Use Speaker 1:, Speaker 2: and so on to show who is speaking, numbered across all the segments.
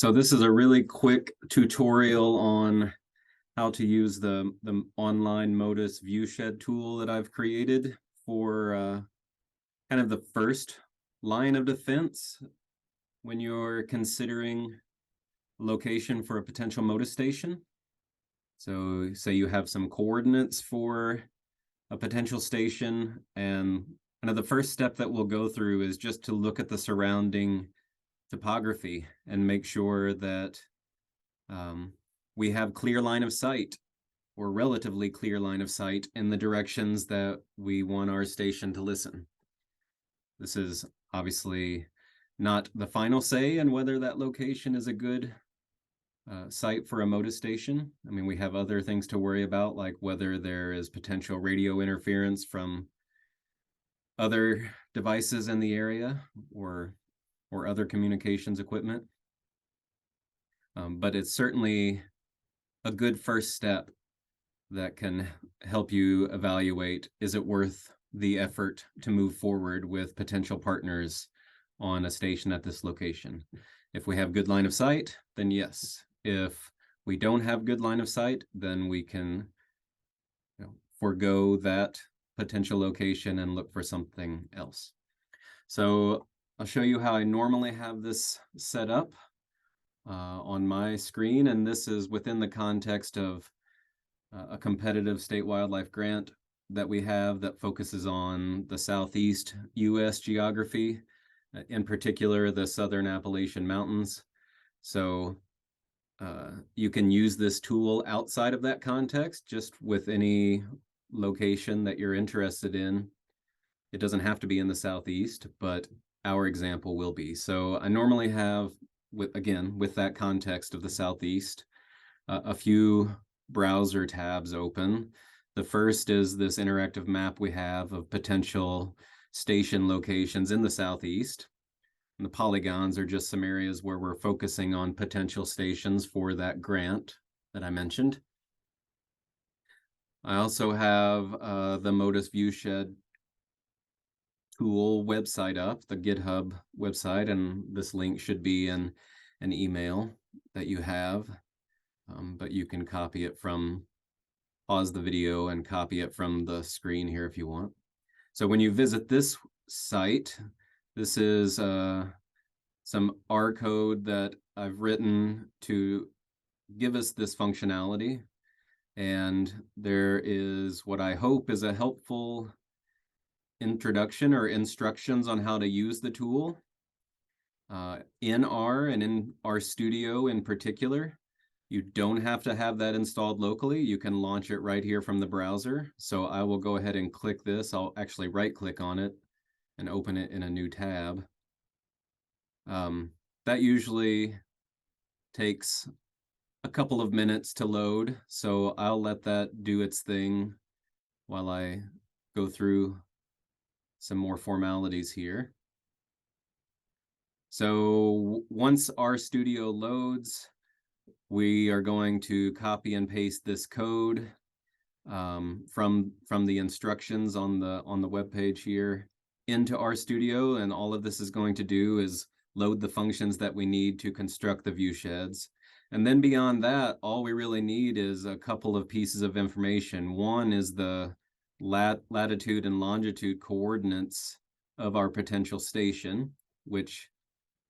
Speaker 1: So this is a really quick tutorial on how to use the online Motus viewshed tool that I've created for kind of the first line of defense when you're considering location for a potential Motus station. So say you have some coordinates for a potential station, and kind of the first step that we'll go through is just to look at the surrounding topography and make sure that we have clear line of sight, or relatively clear line of sight, in the directions that we want our station to listen. This is obviously not the final say in whether that location is a good site for a Motus station. I mean, we have other things to worry about, like whether there is potential radio interference from other devices in the area or other communications equipment. But it's certainly a good first step that can help you evaluate, is it worth the effort to move forward with potential partners on a station at this location? If we have good line of sight, then yes. If we don't have good line of sight, then we can forego that potential location and look for something else. So I'll show you how I normally have this set up on my screen, and this is within the context of a competitive state wildlife grant that we have that focuses on the Southeast U.S. geography, in particular the Southern Appalachian Mountains. So you can use this tool outside of that context, just with any location that you're interested in. It doesn't have to be in the Southeast, but our example will be. So I normally have, with that context of the Southeast, a few browser tabs open. The first is this interactive map we have of potential station locations in the Southeast. And the polygons are just some areas where we're focusing on potential stations for that grant that I mentioned. I also have the Motus viewshed tool website up, the GitHub website, and this link should be in an email that you have, but you can copy it from, pause the video and copy it from the screen here if you want. So when you visit this site, this is some R code that I've written to give us this functionality. And there is what I hope is a helpful introduction or instructions on how to use the tool. In R and in RStudio in particular, you don't have to have that installed locally. You can launch it right here from the browser. So I will go ahead and click this. I'll actually right-click on it and open it in a new tab. That usually takes a couple of minutes to load, so I'll let that do its thing while I go through some more formalities here. So once RStudio loads, we are going to copy and paste this code from the instructions on the web page here into RStudio, and all of this is going to do is load the functions that we need to construct the viewsheds. And then beyond that, all we really need is a couple of pieces of information. One is the latitude and longitude coordinates of our potential station, which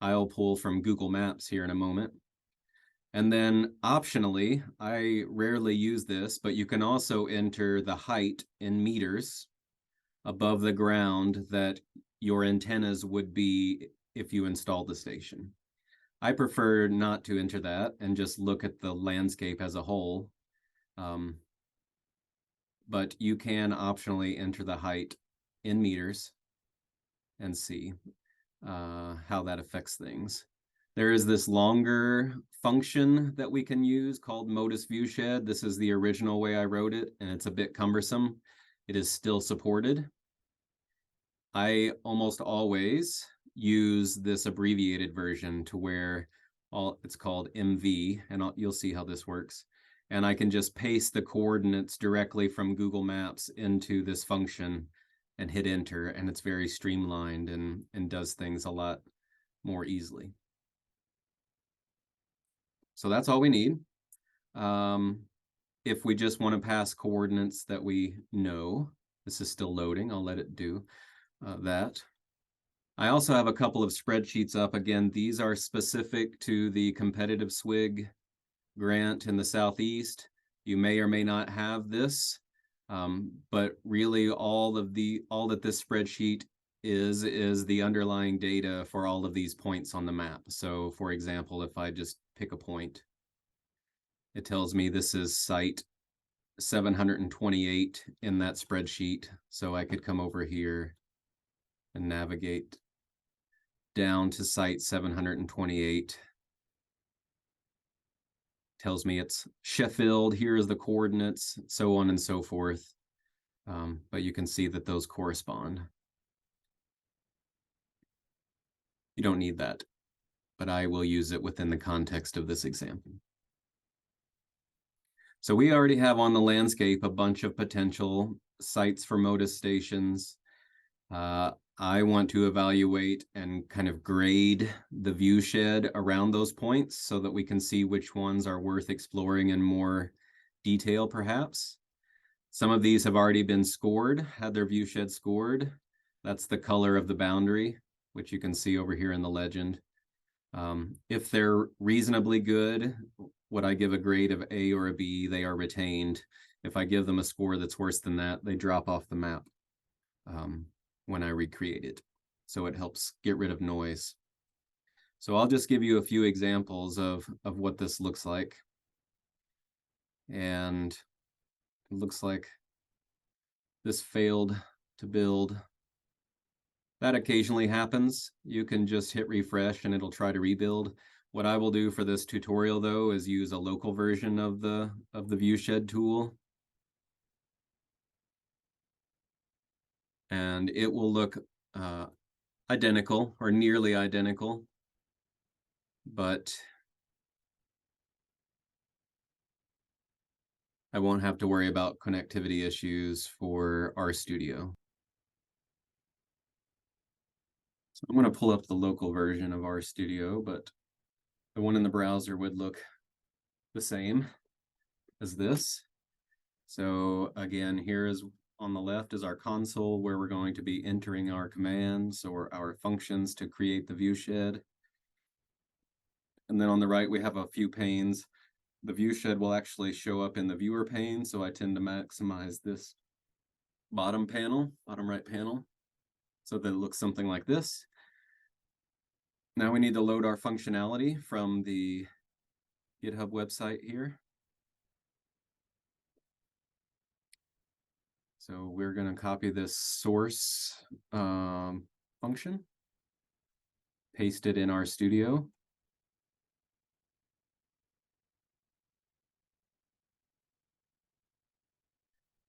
Speaker 1: I'll pull from Google Maps here in a moment. And then optionally, I rarely use this, but you can also enter the height in meters above the ground that your antennas would be if you installed the station. I prefer not to enter that and just look at the landscape as a whole. But you can optionally enter the height in meters and see how that affects things. There is this longer function that we can use called Motus viewshed. This is the original way I wrote it, and it's a bit cumbersome. It is still supported. I almost always use this abbreviated version to where it's called MV, and you'll see how this works. And I can just paste the coordinates directly from Google Maps into this function and hit enter, and it's very streamlined and does things a lot more easily. So that's all we need. If we just want to pass coordinates that we know, this is still loading. I'll let it do that. I also have a couple of spreadsheets up. Again, these are specific to the competitive SWIG grant in the Southeast. You may or may not have this, but really all that this spreadsheet is the underlying data for all of these points on the map. So for example, if I just pick a point, it tells me this is site 728 in that spreadsheet. So I could come over here and navigate down to site 728. Tells me it's Sheffield, here's the coordinates, so on and so forth. But you can see that those correspond. You don't need that, but I will use it within the context of this example. So we already have on the landscape a bunch of potential sites for Motus stations. I want to evaluate and kind of grade the viewshed around those points so that we can see which ones are worth exploring in more detail, perhaps. Some of these have already been scored, had their viewshed scored. That's the color of the boundary, which you can see over here in the legend. If they're reasonably good, would I give a grade of A or a B, they are retained. If I give them a score that's worse than that, they drop off the map when I recreate it. So it helps get rid of noise. So I'll just give you a few examples of what this looks like. And it looks like this failed to build. That occasionally happens. You can just hit refresh and it'll try to rebuild. What I will do for this tutorial though is use a local version of the viewshed tool. And it will look identical or nearly identical, but I won't have to worry about connectivity issues for RStudio. So I'm going to pull up the local version of RStudio, but the one in the browser would look the same as this. So again, here is on the left is our console where we're going to be entering our commands or our functions to create the viewshed. And then on the right, we have a few panes. The viewshed will actually show up in the viewer pane, so I tend to maximize this bottom right panel, so that it looks something like this. Now we need to load our functionality from the GitHub website here. So we're going to copy this source function, paste it in RStudio.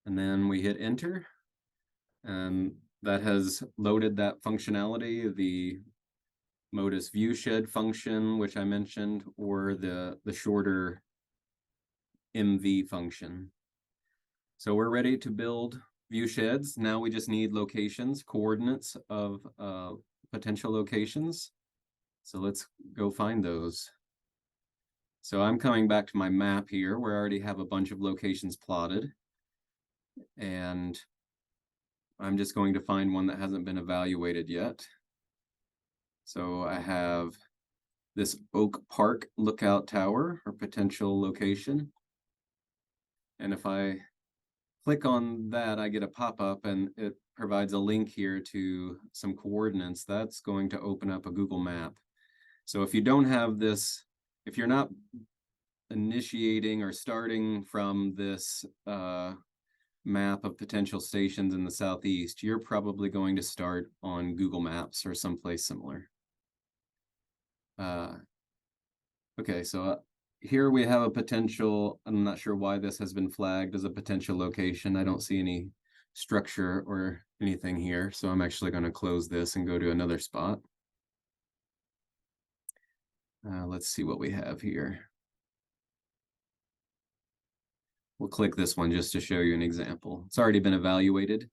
Speaker 1: And then we hit enter, and that has loaded that functionality, the Motus viewshed function, which I mentioned, or the shorter MV function. So we're ready to build viewsheds. Now we just need locations, coordinates of potential locations. So let's go find those. So I'm coming back to my map here where I already have a bunch of locations plotted. And I'm just going to find one that hasn't been evaluated yet. So I have this Oak Park lookout tower or potential location. And if I click on that, I get a pop-up and it provides a link here to some coordinates. That's going to open up a Google map. So if you don't have this, if you're not initiating or starting from this map of potential stations in the Southeast, you're probably going to start on Google Maps or someplace similar. Okay, so here we have a potential, I'm not sure why this has been flagged as a potential location. I don't see any structure or anything here, so I'm actually going to close this and go to another spot. Let's see what we have here. We'll click this one just to show you an example. It's already been evaluated,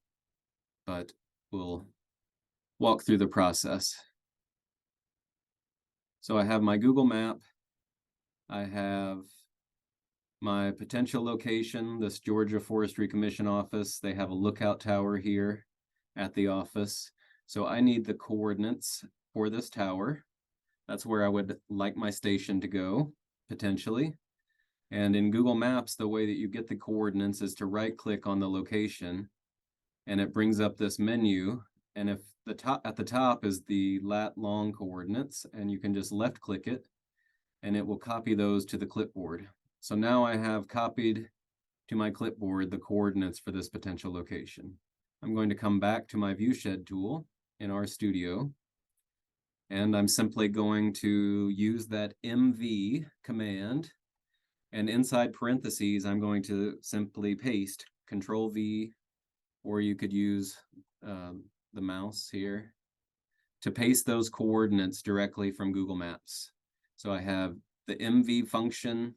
Speaker 1: but we'll walk through the process. So I have my Google map. I have my potential location, this Georgia Forestry Commission office. They have a lookout tower here at the office. So I need the coordinates for this tower. That's where I would like my station to go, potentially. And in Google Maps, the way that you get the coordinates is to right-click on the location, and it brings up this menu. And if the top at the top is the lat long coordinates, and you can just left-click it, and it will copy those to the clipboard. So now I have copied to my clipboard the coordinates for this potential location. I'm going to come back to my viewshed tool in RStudio, and I'm simply going to use that MV command, and inside parentheses, I'm going to simply paste Control V, or you could use the mouse here to paste those coordinates directly from Google Maps. So I have the MV function,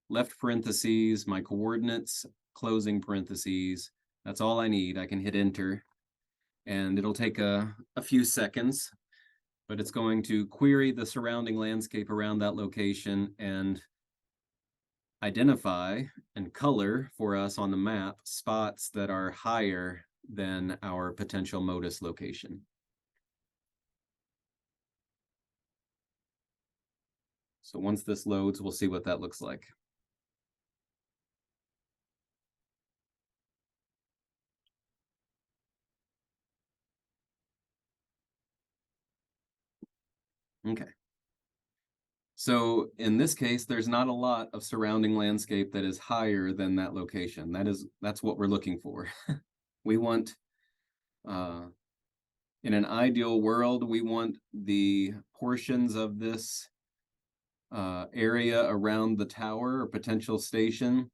Speaker 1: left parentheses, my coordinates, closing parentheses. That's all I need. I can hit enter, and it'll take a few seconds, but it's going to query the surrounding landscape around that location and identify and color for us on the map spots that are higher than our potential Motus location. So once this loads, we'll see what that looks like. Okay. So in this case, there's not a lot of surrounding landscape that is higher than that location. That's what we're looking for. We want, in an ideal world, we want the portions of this area around the tower or potential station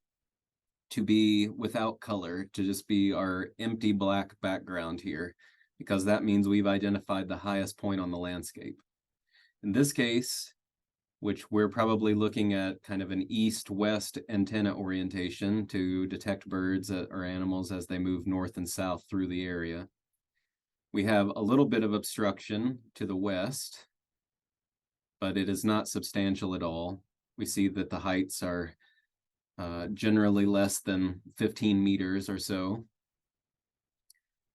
Speaker 1: to be without color, to just be our empty black background here, because that means we've identified the highest point on the landscape. In this case, which we're probably looking at kind of an east-west antenna orientation to detect birds or animals as they move north and south through the area. We have a little bit of obstruction to the west, but it is not substantial at all. We see that the heights are generally less than 15 meters or so.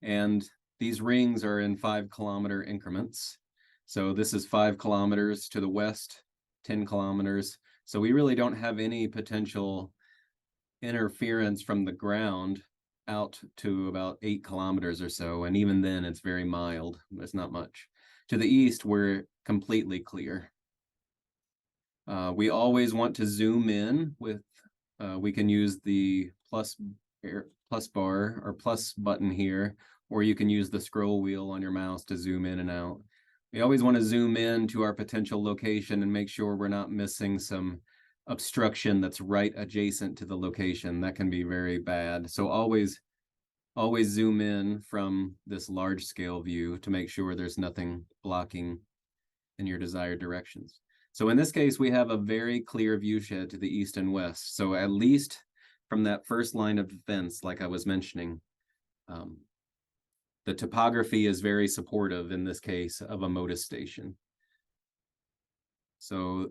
Speaker 1: And these rings are in 5-kilometer increments. So this is 5 kilometers to the west, 10 kilometers. So we really don't have any potential interference from the ground out to about 8 kilometers or so. And even then it's very mild. There's not much. To the east, we're completely clear. We always want to zoom in with, we can use the plus bar or plus button here, or you can use the scroll wheel on your mouse to zoom in and out. We always want to zoom in to our potential location and make sure we're not missing some obstruction that's right adjacent to the location. That can be very bad. So always zoom in from this large scale view to make sure there's nothing blocking in your desired directions. So in this case, we have a very clear viewshed to the east and west. So at least from that first line of defense, like I was mentioning, the topography is very supportive in this case of a Motus station. So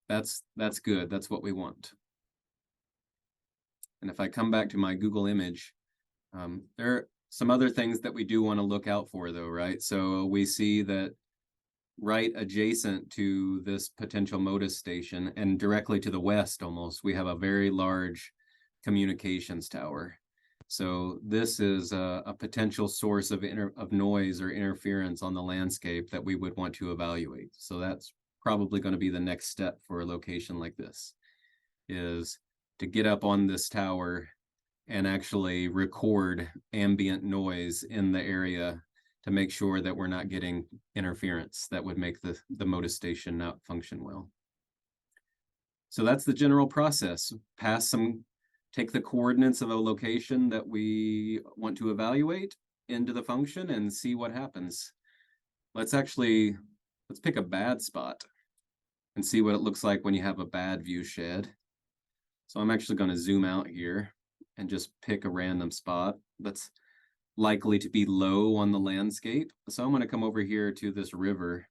Speaker 1: that's good. That's what we want. And if I come back to my Google image, there are some other things that we do want to look out for though, right? So we see that right adjacent to this potential Motus station and directly to the west almost, we have a very large communications tower. So this is a potential source of noise or interference on the landscape that we would want to evaluate. So that's probably going to be the next step for a location like this, is to get up on this tower and actually record ambient noise in the area to make sure that we're not getting interference that would make the Motus station not function well. So that's the general process. Take the coordinates of a location that we want to evaluate into the function and see what happens. Let's pick a bad spot and see what it looks like when you have a bad viewshed. So I'm actually going to zoom out here and just pick a random spot that's likely to be low on the landscape. So I'm going to come over here to this river,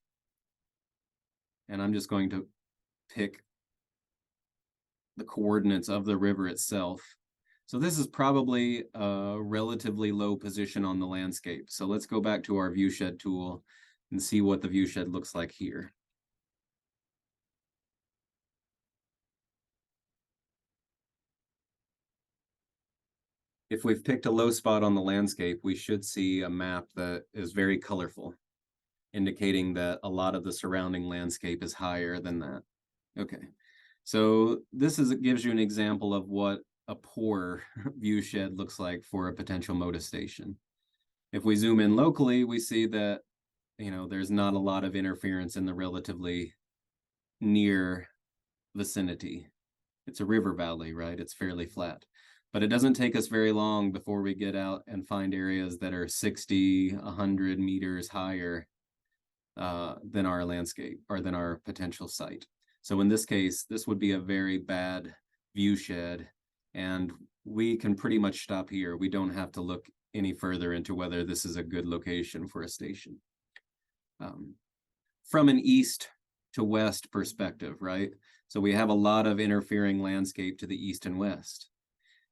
Speaker 1: and I'm just going to pick coordinates of the river itself. So this is probably a relatively low position on the landscape. So let's go back to our viewshed tool and see what the viewshed looks like here. If we've picked a low spot on the landscape, we should see a map that is very colorful, indicating that a lot of the surrounding landscape is higher than that. Okay, so this gives you an example of what a poor viewshed looks like for a potential Motus station. If we zoom in locally, we see that, there's not a lot of interference in the relatively near vicinity. It's a river valley, right? It's fairly flat. But it doesn't take us very long before we get out and find areas that are 60, 100 meters higher than our landscape or than our potential site. So in this case, this would be a very bad viewshed, and we can pretty much stop here. We don't have to look any further into whether this is a good location for a station. From an east to west perspective, right? So we have a lot of interfering landscape to the east and west.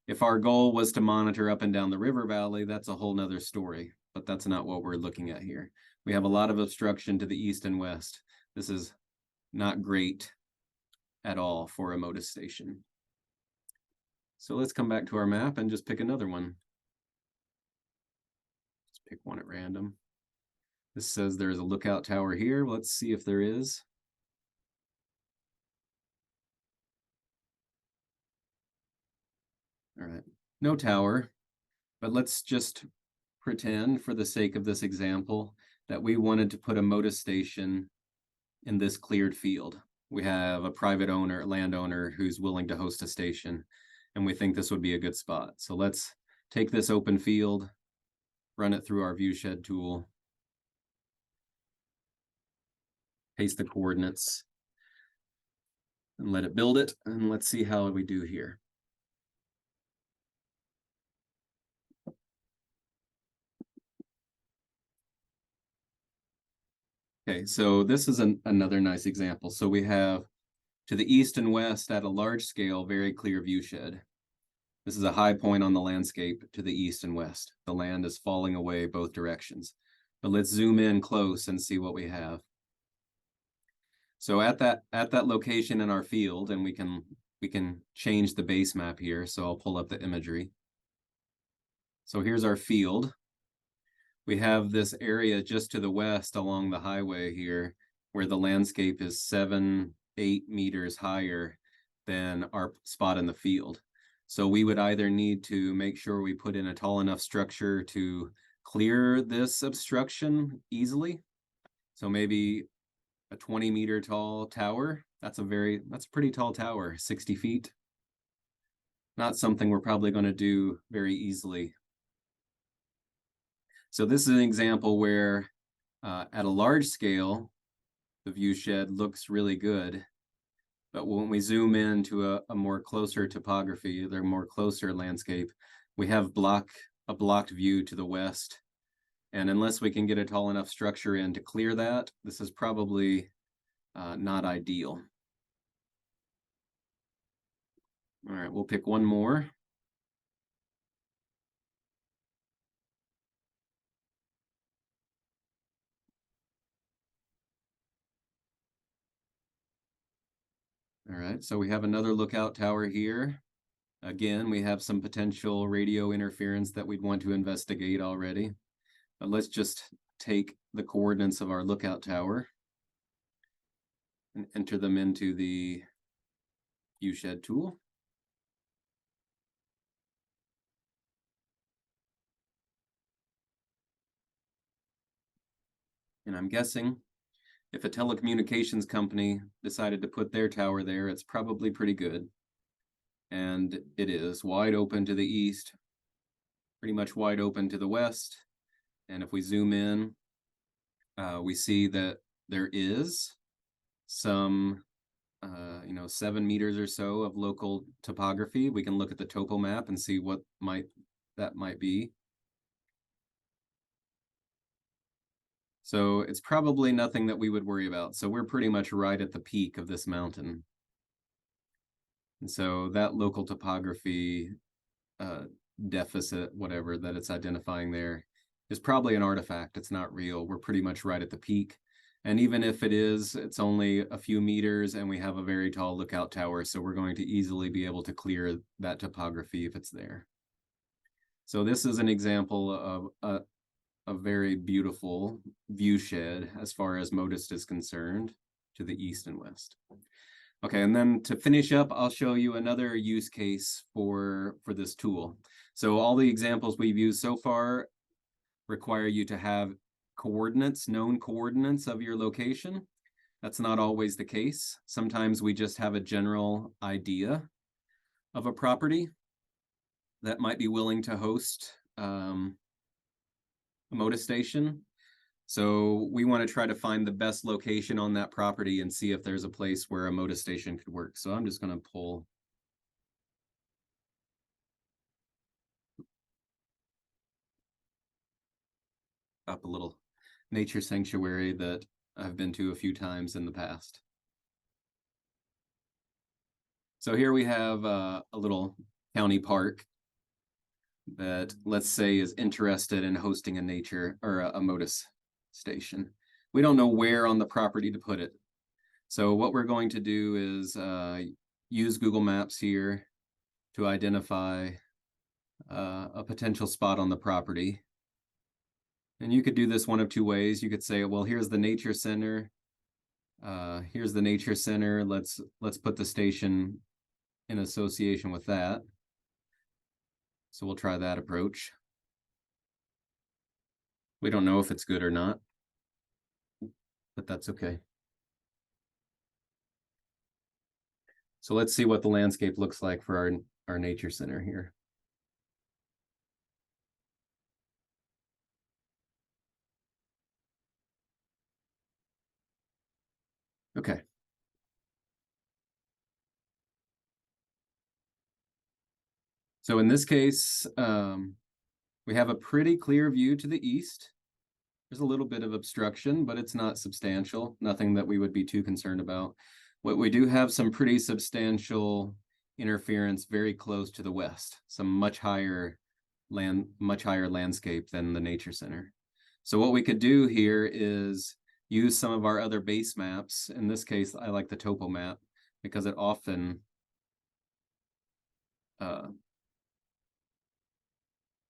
Speaker 1: If our goal was to monitor up and down the river valley, that's a whole nother story, but that's not what we're looking at here. We have a lot of obstruction to the east and west. This is not great at all for a Motus station. So let's come back to our map and just pick another one. Let's pick one at random. This says there's a lookout tower here. Let's see if there is. All right, no tower, but let's just pretend for the sake of this example that we wanted to put a Motus station in this cleared field. We have a private landowner who's willing to host a station, and we think this would be a good spot. So let's take this open field, run it through our viewshed tool, paste the coordinates, and let it build it, and let's see how we do here. Okay, so this is another nice example. So we have to the east and west at a large scale, very clear viewshed. This is a high point on the landscape to the east and west. The land is falling away both directions. But let's zoom in close and see what we have. So at that location in our field, and we can change the base map here. So I'll pull up the imagery. So here's our field. We have this area just to the west along the highway here, where the landscape is 7, 8 meters higher than our spot in the field. So we would either need to make sure we put in a tall enough structure to clear this obstruction easily. So maybe a 20-meter tall tower. That's a pretty tall tower, 60 feet. Not something we're probably going to do very easily. So this is an example where at a large scale, the viewshed looks really good. But when we zoom into a more closer topography, the more closer landscape, we have a blocked view to the west. And unless we can get a tall enough structure in to clear that, this is probably not ideal. All right, we'll pick one more. All right, so we have another lookout tower here. Again, we have some potential radio interference that we'd want to investigate already. But let's just take the coordinates of our lookout tower and enter them into the viewshed tool. And I'm guessing if a telecommunications company decided to put their tower there, it's probably pretty good. And it is wide open to the east, pretty much wide open to the west. And if we zoom in, we see that there is some 7 meters or so of local topography. We can look at the topo map and see what that might be. So it's probably nothing that we would worry about. So we're pretty much right at the peak of this mountain. And so that local topography deficit, whatever that it's identifying there, is probably an artifact. It's not real. We're pretty much right at the peak. And even if it is, it's only a few meters and we have a very tall lookout tower. So we're going to easily be able to clear that topography if it's there. So this is an example of a very beautiful view shed as far as Motus is concerned to the east and west. Okay, and then to finish up, I'll show you another use case for this tool. So all the examples we've used so far require you to have coordinates, known coordinates of your location. That's not always the case. Sometimes we just have a general idea of a property that might be willing to host a Motus station. So we want to try to find the best location on that property and see if there's a place where a Motus station could work. So I'm just going to pull up a little nature sanctuary that I've been to a few times in the past. So here we have a little county park that, let's say, is interested in hosting a nature or a Motus station. We don't know where on the property to put it. So what we're going to do is use Google Maps here to identify a potential spot on the property. And you could do this one of two ways. You could say, well, here's the nature center. Here's the nature center. Let's put the station in association with that. So we'll try that approach. We don't know if it's good or not, but that's okay. So let's see what the landscape looks like for our nature center here. Okay. So in this case, we have a pretty clear view to the east. There's a little bit of obstruction, but it's not substantial, nothing that we would be too concerned about. What we do have some pretty substantial interference very close to the west, some much higher landscape than the nature center. So what we could do here is use some of our other base maps. In this case, I like the topo map because it often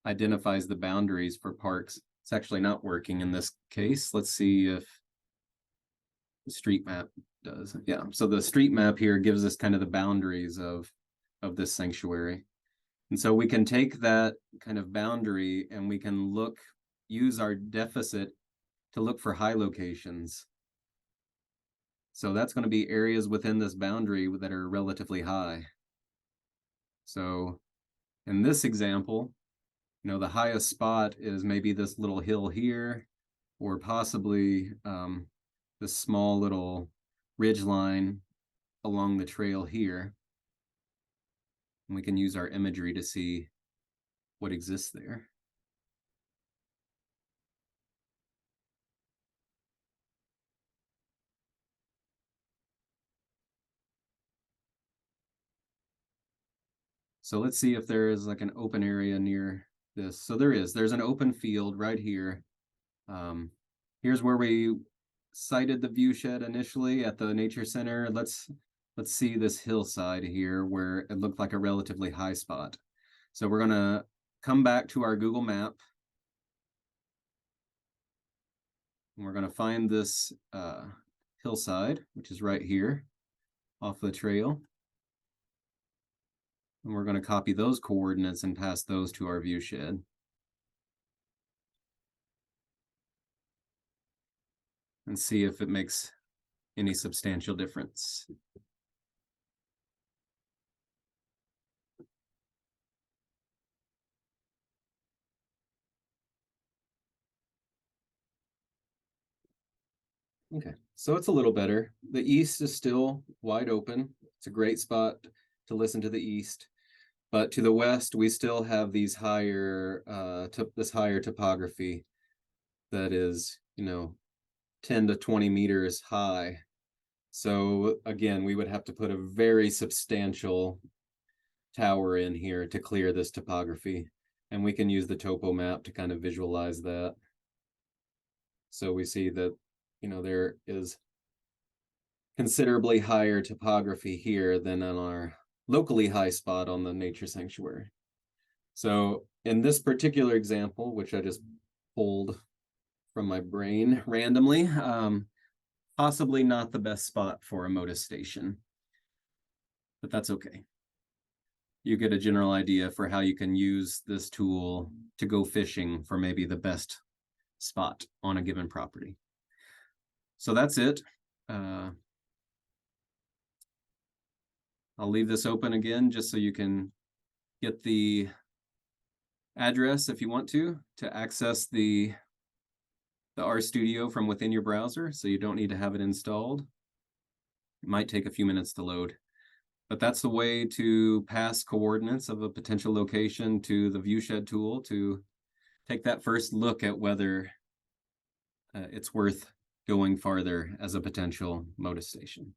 Speaker 1: identifies the boundaries for parks. It's actually not working in this case. Let's see if the street map does. Yeah, so the street map here gives us kind of the boundaries of this sanctuary. And so we can take that kind of boundary and we can use our deficit to look for high locations. So that's going to be areas within this boundary that are relatively high. So in this example, the highest spot is maybe this little hill here, or possibly this small little ridge line along the trail here. And we can use our imagery to see what exists there. So let's see if there is like an open area near this. So there's an open field right here. Here's where we sited the view shed initially at the nature center. Let's see this hillside here where it looked like a relatively high spot. So we're gonna come back to our Google map. And we're gonna find this hillside, which is right here off the trail. And we're going to copy those coordinates and pass those to our view shed. And see if it makes any substantial difference. Okay, so it's a little better. The east is still wide open. It's a great spot to listen to the east. But to the west, we still have these this higher topography that is, 10 to 20 meters high. So again, we would have to put a very substantial tower in here to clear this topography. And we can use the topo map to kind of visualize that. So we see that, there is considerably higher topography here than on our locally high spot on the nature sanctuary. So in this particular example, which I just pulled from my brain randomly, possibly not the best spot for a Motus station, but that's okay. You get a general idea for how you can use this tool to go fishing for maybe the best spot on a given property. So that's it. I'll leave this open again just so you can get the address if you want to access the RStudio from within your browser, so you don't need to have it installed. It might take a few minutes to load, but that's the way to pass coordinates of a potential location to the viewshed tool to take that first look at whether it's worth going farther as a potential Motus station.